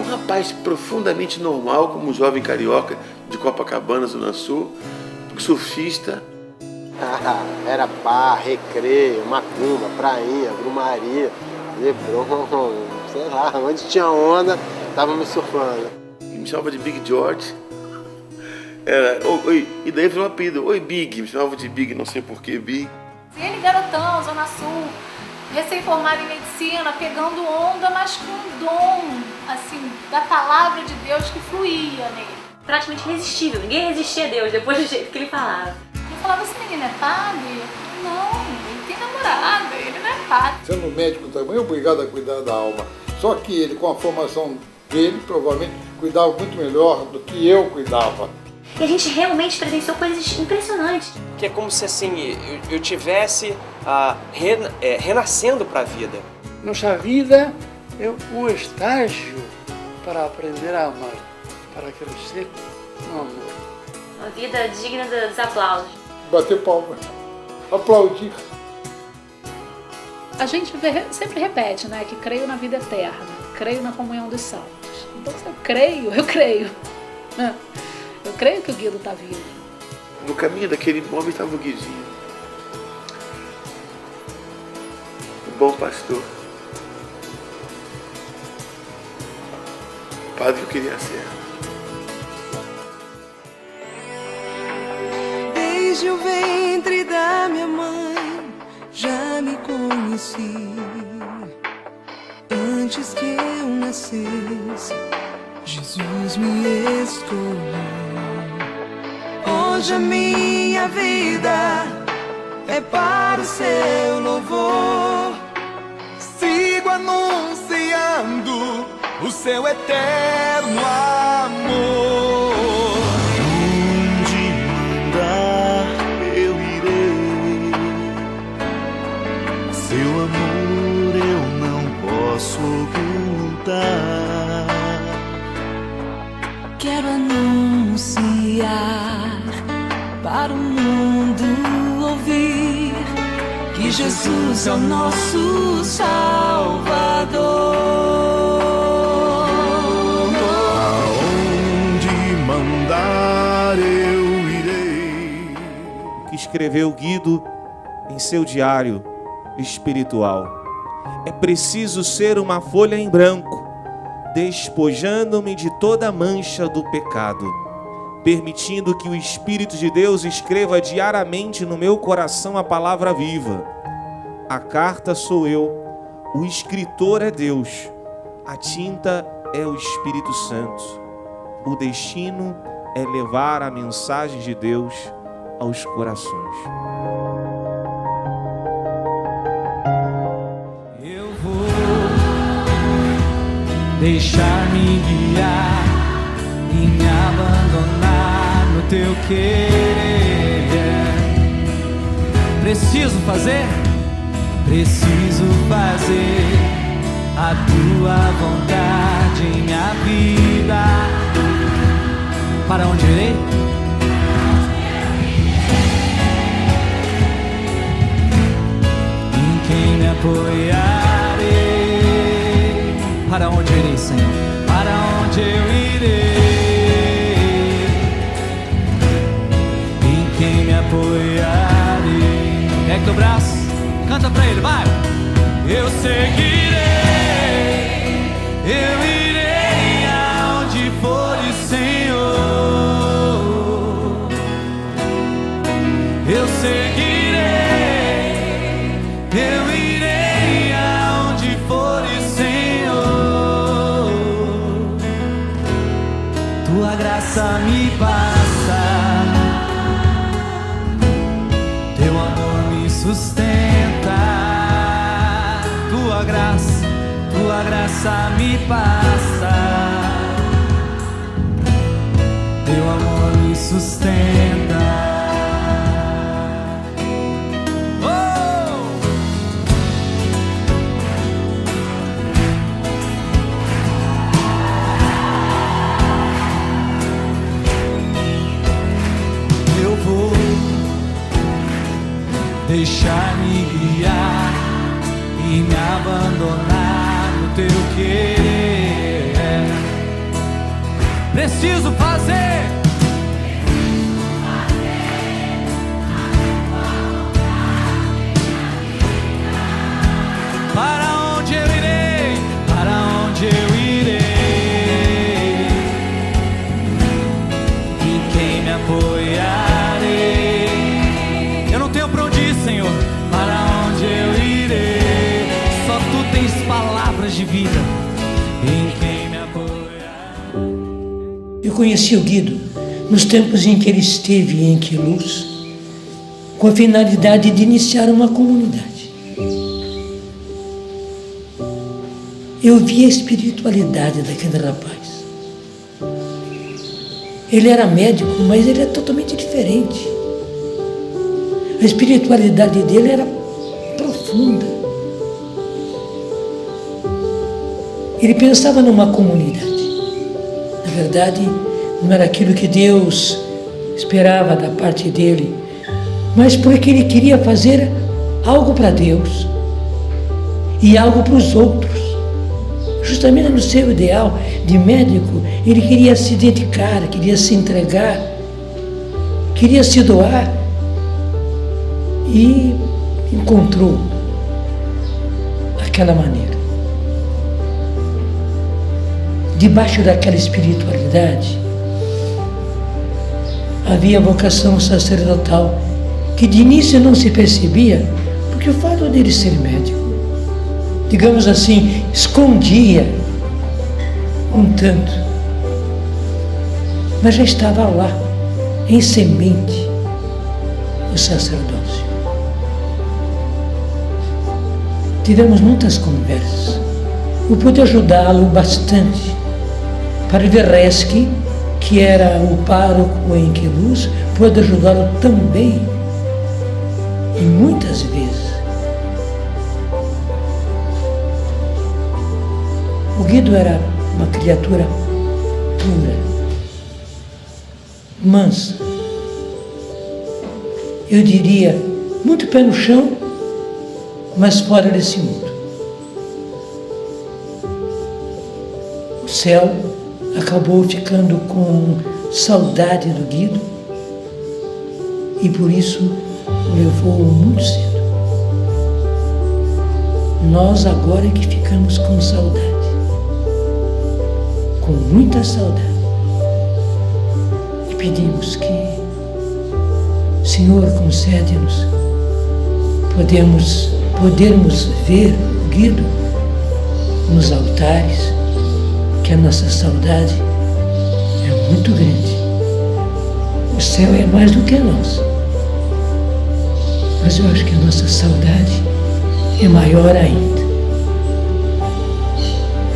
um rapaz profundamente normal, como um jovem carioca de Copacabana, Zona Sul, surfista. Era bar, recreio, macumba, prainha, grumaria, Leblon, sei lá, onde tinha onda, tava me surfando. Me chamava de Big George. E daí foi um apelido. Oi, Big. Me chamava de Big, não sei porquê, Big. Ele garotão, Zona Sul, recém-formado em medicina, pegando onda, mas com um dom, assim, da palavra de Deus que fluía nele. Praticamente irresistível, ninguém resistia a Deus depois do jeito que ele falava. Eu falava, esse menino é padre? Não, ele tem namorada, ele não é padre. Sendo médico também, obrigado a cuidar da alma. Só que ele, com a formação dele, provavelmente cuidava muito melhor do que eu cuidava. E a gente realmente presenciou coisas impressionantes. Que é como se assim, eu tivesse renascendo para a vida. Nossa vida é um estágio para aprender a amar, para crescer no amor. Uma vida digna dos aplausos. Bater palmas, aplaudir. A gente sempre repete, né, que creio na vida eterna, creio na comunhão dos salvos. Então, se eu creio. Eu creio que o Guido está vivo. No caminho daquele homem estava o Guidinho, o bom pastor, o padre que eu queria ser. Desde o ventre da minha mãe já me conheci. Antes que eu nascesse, Jesus me escolheu. Hoje a minha vida é para o seu louvor. Sigo anunciando o seu eterno amor. Onde mandar eu irei. Seu amor eu não posso ocultar. Quero anunciar para o mundo ouvir que Jesus é o nosso Salvador. Aonde mandar eu irei. Que escreveu Guido em seu diário espiritual. É preciso ser uma folha em branco, despojando-me de toda mancha do pecado, permitindo que o Espírito de Deus escreva diariamente no meu coração a palavra viva. A carta sou eu, o escritor é Deus, a tinta é o Espírito Santo. O destino é levar a mensagem de Deus aos corações. Eu vou deixar-me guiar e me abandonar no teu querer. Preciso fazer a tua vontade em minha vida. Para onde irei? Em quem me apoiarei? Para onde irei, Senhor? Para onde eu irei? Em quem me apoiarei? Pega teu braço, canta pra ele, vai! Eu seguirei, eu irei aonde fores, Senhor. Eu seguirei, eu irei aonde fores, Senhor. Tua graça me passa, teu amor me sustenta. Tua graça me passa, teu amor me sustenta. Eu vou deixar-me guiar e me abandonar no teu querer. preciso fazer. Para onde eu irei? Para onde eu irei? Em quem me apoiarei? Eu não tenho pra onde ir, Senhor. Para onde eu irei? Só Tu tens palavras de vida. Em quem me apoiarei? Eu conheci o Guido nos tempos em que ele esteve em Queluz, com a finalidade de iniciar uma comunidade. Eu vi a espiritualidade daquele rapaz. Ele era médico, mas ele é totalmente diferente. A espiritualidade dele era profunda. Ele pensava numa comunidade. Na verdade, não era aquilo que Deus esperava da parte dele, mas porque ele queria fazer algo para Deus e algo para os outros. Justamente no seu ideal de médico, ele queria se dedicar, queria se entregar, queria se doar e encontrou aquela maneira. Debaixo daquela espiritualidade havia a vocação sacerdotal que de início não se percebia, porque o fato dele ser médico, digamos assim, escondia um tanto, mas já estava lá, em semente, o sacerdócio. Tivemos muitas conversas. Eu pude ajudá-lo bastante. Padre Verreschi, que era o pároco em Queluz, pôde ajudá-lo também, e muitas vezes. O Guido era uma criatura pura, mansa. Eu diria, muito pé no chão, mas fora desse mundo. O céu acabou ficando com saudade do Guido e por isso o levou muito cedo. Nós agora é que ficamos com saudade. Com muita saudade, e pedimos que, Senhor, concede-nos podermos ver o Guido nos altares, que a nossa saudade é muito grande. O céu é mais do que a nossa, mas eu acho que a nossa saudade é maior ainda.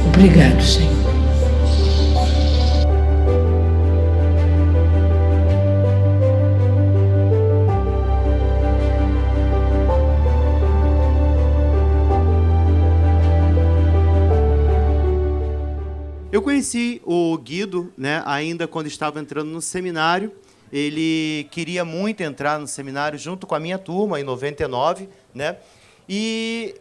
Obrigado, Senhor. Eu conheci o Guido, né, ainda quando estava entrando no seminário. Ele queria muito entrar no seminário junto com a minha turma, em 99, né?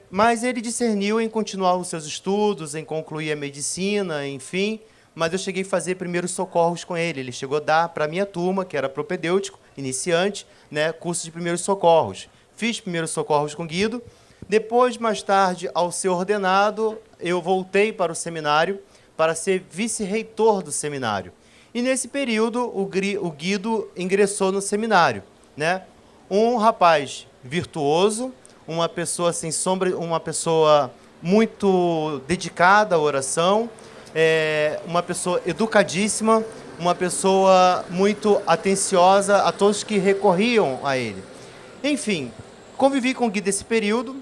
Mas ele discerniu em continuar os seus estudos, em concluir a medicina, enfim. Mas eu cheguei a fazer primeiros socorros com ele. Ele chegou a dar para a minha turma, que era propedêutico, iniciante, né, curso de primeiros socorros. Fiz primeiros socorros com o Guido. Depois, mais tarde, ao ser ordenado, eu voltei para o seminário para ser vice-reitor do seminário. E nesse período, o Guido ingressou no seminário, né? Um rapaz virtuoso, uma pessoa sem sombra, uma pessoa muito dedicada à oração, uma pessoa educadíssima, uma pessoa muito atenciosa a todos que recorriam a ele. Enfim, convivi com o Guido nesse período,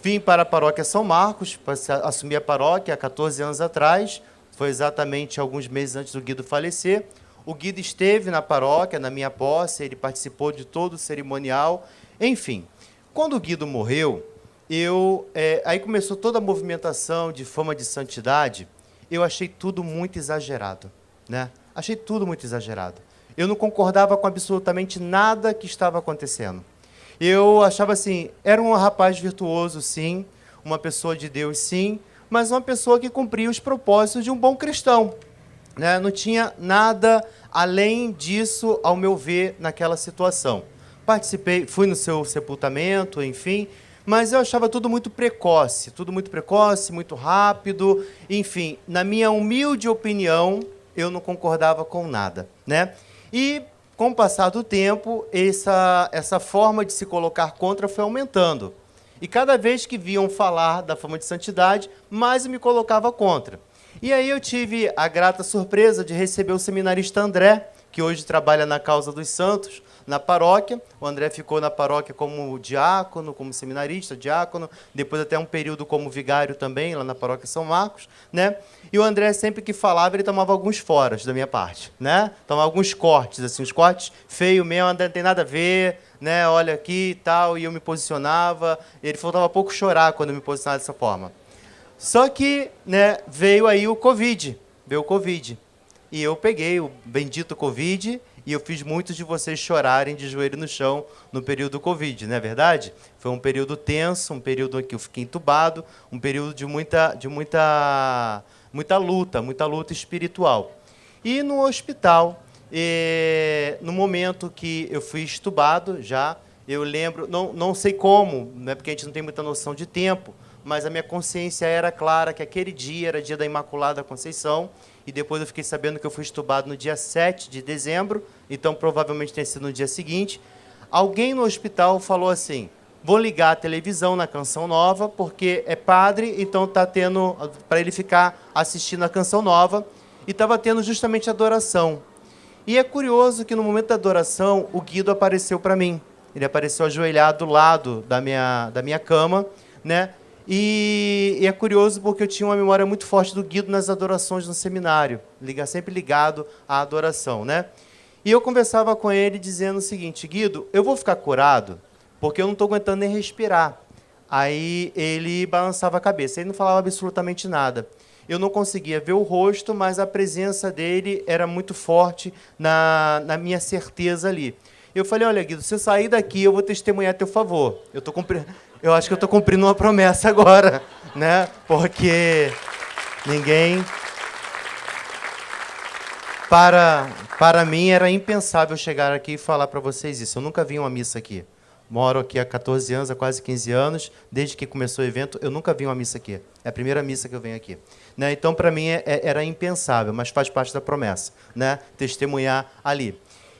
vim para a paróquia São Marcos, para assumir a paróquia há 14 anos atrás. Foi exatamente alguns meses antes do Guido falecer. O Guido esteve na paróquia, na minha posse, ele participou de todo o cerimonial. Enfim, quando o Guido morreu, aí começou toda a movimentação de fama de santidade. Eu achei tudo muito exagerado, né? Achei tudo muito exagerado. Eu não concordava com absolutamente nada que estava acontecendo. Eu achava assim, era um rapaz virtuoso, sim, uma pessoa de Deus, sim, mas uma pessoa que cumpria os propósitos de um bom cristão. né? Não tinha nada além disso, ao meu ver, naquela situação. Participei, fui no seu sepultamento, enfim, mas eu achava tudo muito precoce, muito rápido, enfim, na minha humilde opinião, eu não concordava com nada, né? E, com o passar do tempo, essa forma de se colocar contra foi aumentando. E cada vez que viam falar da forma de santidade, mais eu me colocava contra. E aí eu tive a grata surpresa de receber o seminarista André, que hoje trabalha na Causa dos Santos, na paróquia. O André ficou na paróquia como diácono, como seminarista, diácono, depois até um período como vigário também, lá na paróquia São Marcos, né? E o André, sempre que falava, ele tomava alguns foras da minha parte, né? Tomava alguns cortes, assim, os cortes feios mesmo, não tem nada a ver, né? Olha aqui e tal, e eu me posicionava. Ele faltava pouco chorar quando eu me posicionava dessa forma. Só que, né, veio aí o Covid, e eu peguei o bendito Covid e eu fiz muitos de vocês chorarem de joelho no chão no período do Covid, não é verdade? Foi um período tenso, um período em que eu fiquei entubado, um período de muita luta espiritual. E no hospital, no momento que eu fui entubado já, eu lembro, não sei como, né, porque a gente não tem muita noção de tempo, mas a minha consciência era clara que aquele dia era dia da Imaculada Conceição, e depois eu fiquei sabendo que eu fui entubado no dia 7 de dezembro, então provavelmente tenha sido no dia seguinte. Alguém no hospital falou assim, vou ligar a televisão na Canção Nova, porque é padre, então está tendo, para ele ficar assistindo a Canção Nova, e estava tendo justamente adoração. E é curioso que no momento da adoração, o Guido apareceu para mim. Ele apareceu ajoelhado do lado da minha cama, né? E é curioso porque eu tinha uma memória muito forte do Guido nas adorações no seminário, sempre ligado à adoração, né? E eu conversava com ele dizendo o seguinte, Guido, eu vou ficar curado porque eu não estou aguentando nem respirar. Aí ele balançava a cabeça, ele não falava absolutamente nada. Eu não conseguia ver o rosto, mas a presença dele era muito forte na minha certeza ali. Eu falei, olha, Guido, se eu sair daqui, eu vou testemunhar a teu favor. Eu acho que eu estou cumprindo uma promessa agora, né? Porque ninguém... Para mim, era impensável chegar aqui e falar para vocês isso. Eu nunca vi uma missa aqui. Moro aqui há 14 anos, há quase 15 anos. Desde que começou o evento, eu nunca vi uma missa aqui. É a primeira missa que eu venho aqui. Né? Então, para mim, era impensável, mas faz parte da promessa, né? Testemunhar ali.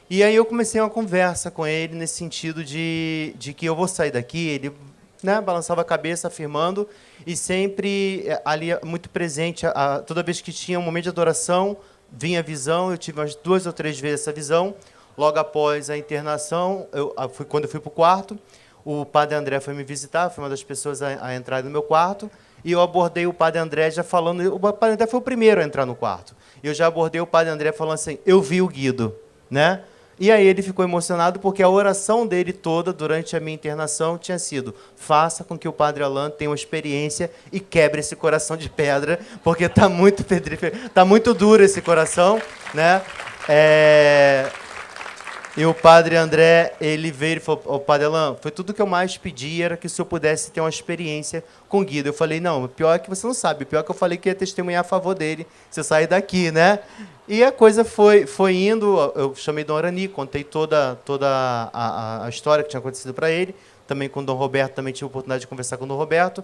E aí eu comecei uma conversa com ele nesse sentido de que eu vou sair daqui. Ele, né, balançava a cabeça, afirmando, e sempre ali muito presente, toda vez que tinha um momento de adoração, vinha a visão. Eu tive umas 2 ou 3 vezes essa visão. Logo após a internação, quando eu fui para o quarto, o padre André foi me visitar, foi uma das pessoas a entrar no meu quarto, e eu abordei o padre André já falando, o padre André foi o primeiro a entrar no quarto. Eu já abordei o padre André falando assim, eu vi o Guido, né? E aí ele ficou emocionado porque a oração dele toda durante a minha internação tinha sido, faça com que o padre Alain tenha uma experiência e quebre esse coração de pedra, porque está muito tá muito duro esse coração, né? E o padre André, ele veio e falou, o padre Alain, foi tudo que eu mais pedi, era que o senhor pudesse ter uma experiência com o Guido. Eu falei, não, o pior é que você não sabe, o pior é que eu falei que ia testemunhar a favor dele, se eu sair daqui, né? E a coisa foi indo, eu chamei Dom Arani, contei toda a história que tinha acontecido para ele, também com o Dom Roberto, também tive a oportunidade de conversar com o Dom Roberto.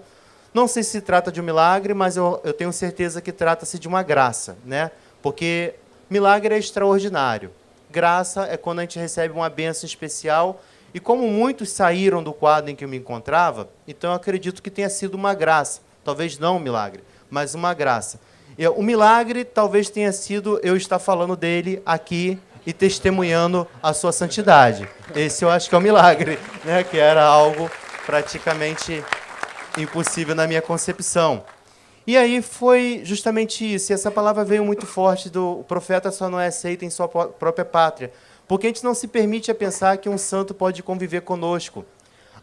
Não sei se trata de um milagre, mas eu tenho certeza que trata-se de uma graça, né? Porque milagre é extraordinário. Graça é quando a gente recebe uma bênção especial, e como muitos saíram do quadro em que eu me encontrava, então eu acredito que tenha sido uma graça, talvez não um milagre, mas uma graça. O milagre talvez tenha sido eu estar falando dele aqui e testemunhando a sua santidade. Esse eu acho que é um milagre, né? Que era algo praticamente impossível na minha concepção. E aí foi justamente isso, e essa palavra veio muito forte o profeta só não é aceito em sua própria pátria, porque a gente não se permite a pensar que um santo pode conviver conosco.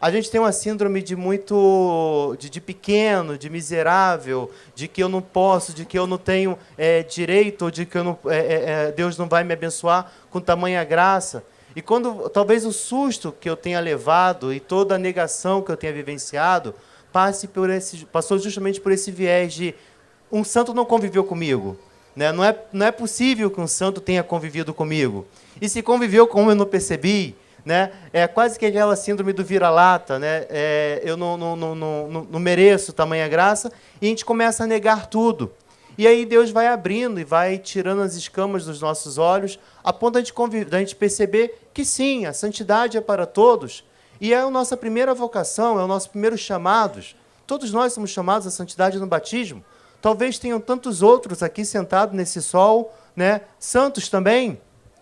A gente tem uma síndrome de pequeno, de miserável, de que eu não posso, de que eu não tenho direito, de que Deus não vai me abençoar com tamanha graça. E quando talvez o susto que eu tenha levado e toda a negação que eu tenha vivenciado passou justamente por esse viés de um santo não conviveu comigo. né? Não é possível que um santo tenha convivido comigo. E se conviveu como eu não percebi, né? É quase que aquela síndrome do vira-lata, né? Eu não mereço tamanha graça, e a gente começa a negar tudo. E aí Deus vai abrindo e vai tirando as escamas dos nossos olhos, a ponto da gente perceber que sim, a santidade é para todos, e é a nossa primeira vocação, é o nosso primeiro chamado. Todos nós somos chamados à santidade no batismo. Talvez tenham tantos outros aqui sentados nesse sol, né? Santos também,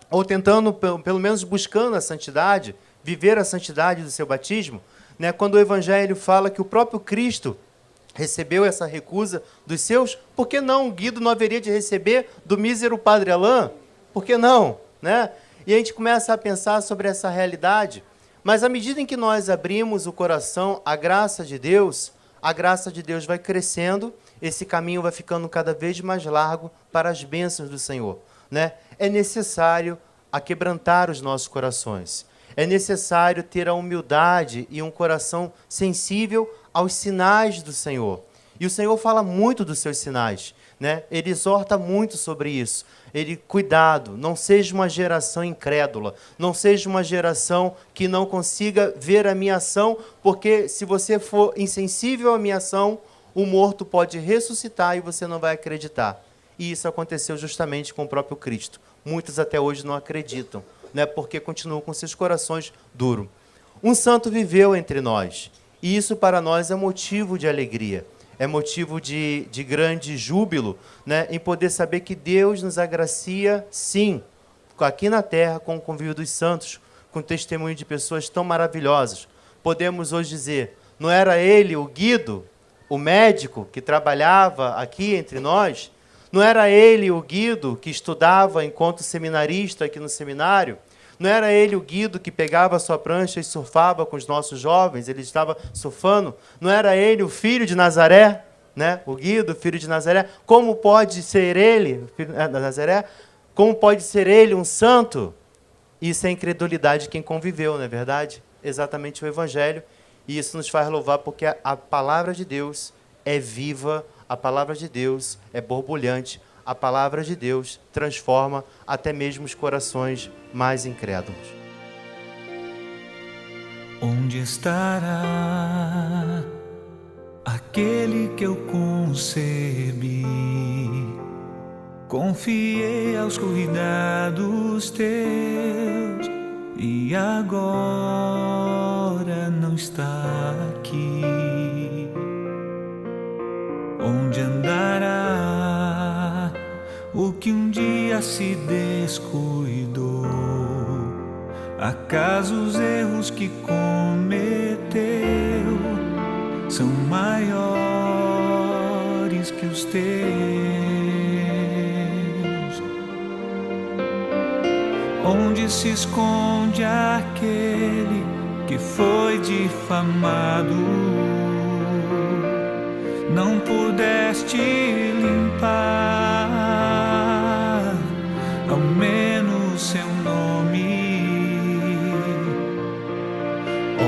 ou tentando, pelo menos buscando a santidade, viver a santidade do seu batismo, né? Quando o Evangelho fala que o próprio Cristo recebeu essa recusa dos seus, por que não? Guido não haveria de receber do mísero Padre Alain? Por que não? Né? E a gente começa a pensar sobre essa realidade, mas à medida em que nós abrimos o coração à graça de Deus, a graça de Deus vai crescendo, esse caminho vai ficando cada vez mais largo para as bênçãos do Senhor, né? É necessário aquebrantar os nossos corações. É necessário ter a humildade e um coração sensível aos sinais do Senhor. E o Senhor fala muito dos seus sinais, né? Ele exorta muito sobre isso. Ele, cuidado, não seja uma geração incrédula, não seja uma geração que não consiga ver a minha ação, porque se você for insensível à minha ação, o morto pode ressuscitar e você não vai acreditar. E isso aconteceu justamente com o próprio Cristo. Muitos até hoje não acreditam, né? Porque continuam com seus corações duros. Um santo viveu entre nós, e isso para nós é motivo de alegria, é motivo de grande júbilo, né? Em poder saber que Deus nos agracia, sim, aqui na terra, com o convívio dos santos, com o testemunho de pessoas tão maravilhosas. Podemos hoje dizer, não era ele, o Guido, o médico que trabalhava aqui entre nós? Não era ele, o Guido, que estudava enquanto seminarista aqui no seminário? Não era ele, o Guido, que pegava a sua prancha e surfava com os nossos jovens? Ele estava surfando. Não era ele, o filho de Nazaré? Né? O Guido, filho de Nazaré. Como pode ser ele, filho de Nazaré? Como pode ser ele um santo? Isso é incredulidade de quem conviveu, não é verdade? Exatamente o Evangelho. E isso nos faz louvar porque a palavra de Deus é viva, a palavra de Deus é borbulhante, a palavra de Deus transforma até mesmo os corações mais incrédulos. Onde estará aquele que eu concebi? Confiei aos cuidados teus e agora não está aqui. Onde andará o que um dia se descuidou? Acaso os erros que cometeu são maiores que os teus? Onde se esconde aquele que foi difamado? Não pudeste limpar ao menos seu nome.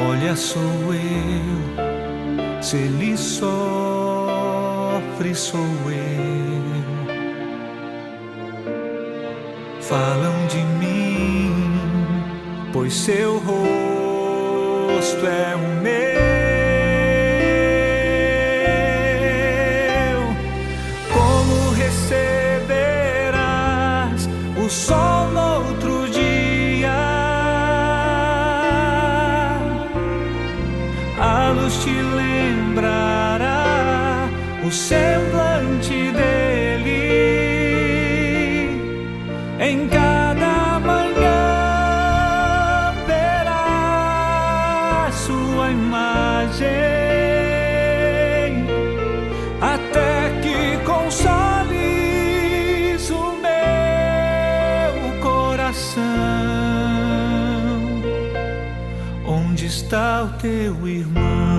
Olha, sou eu, se ele sofre, sou eu. Falam de mim, pois seu rosto é o meu. O sol no outro dia, a luz te lembrará o semblante dele. Em cada manhã verá sua imagem, até que consoles o coração. Onde está o teu irmão?